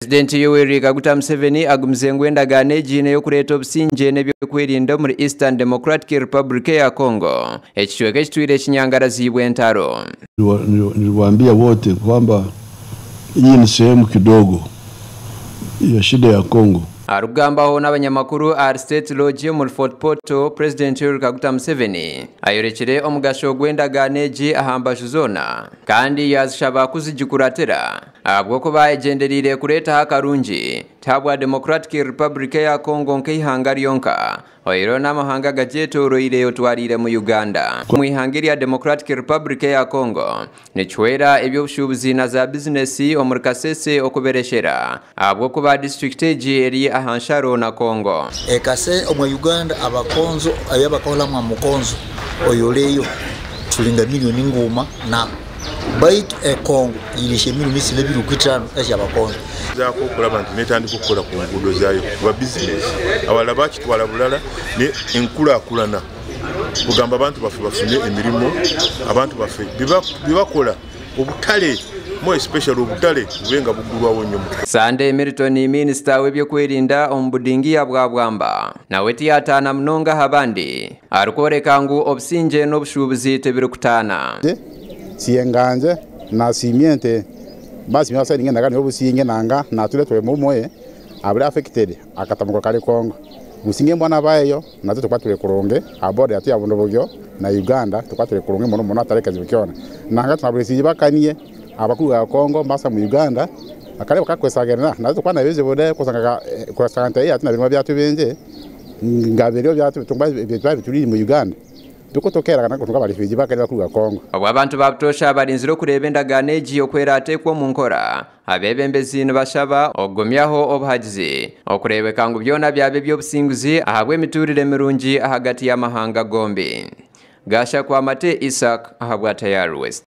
President Yoweri Kaguta Museveni agumze endagaano egiina y'okuleeta obusinge n'ebyokwerinda muri Eastern Democratic Republic ya Congo. Ekitweke ekitwire ekinyangarazibwa entaro. Niliwaambia wote kwamba hii ni sehemu kidogo ya shida ya Congo. Arugambaho n'abanyamakuru ari State Lodge muri Fort Portal, President Yoweri Kaguta Museveni ayorekere omugasho gw'endagaano egi ahambaju zona kandi yazishaba kuzigikuratira abwo kuba egenderire kureeta akarungi tabwa Democratic Republic ya Congo nk'ihanga lyonka oiro n'amahanga gagyetoroire otwarire mu Uganda. Mu ihanga lya Democratic Republic ya Congo nichwera ebyobushubuzi na za business omuri Kasese okubereshera abwo kuba district egi eri ahansharo na Congo. Ekase omu Uganda abakonzo ayabakola mu mukonzo oyoleyo tulinga milioni nguma na baitu Congo ilishe milioni 2.5 y'abakonzo zako kulaba nti netandika okukola ku nguudo zaayo kuba business awala bakitwala bulala ne enkulakulana kugamba abantu baffe bafune emirimu abantu baffe bibakola obutale more especially obutale bubenga bugulwawo nnyo. Sande Milton Minister w'ebyokwerinda ombudingiya bwabwamba nawe tiyatana mnonga habandi arukorekangu obusinge n'obushubuzi tebirukutana siyenganje na simiente basi myasa ninge ndagani obusinge nanga natule twe mumoye abuli affected akatamuko kale Congo businge mbona bayo nazo tukwatule kuronge abode ati abundo bugyo na Uganda tukwatule kuronge mono atareka zibikyona nanga tunabulisi bakaniye abakuru ya Congo mbasa mu Uganda akale bakakwesagena nazo kwana beze bode kusanga kwa sante ati na bintu byatu benje ngabero byatu tumba bituli mu Uganda tukotokera kana kutunga balifiji bakali bakuru ya Congo. Abo abantu babutosha balinziro kureba endagaano egi okwera atekwa mu nkora abebembezi nibashaba ogumyaho obuhagizi okurebeka byona byabe by'obusinguzi ahabwe emiturire mirungi ahagati y'amahanga gombi. Gasha kwa Mate Isaac ahabwa Tayari West.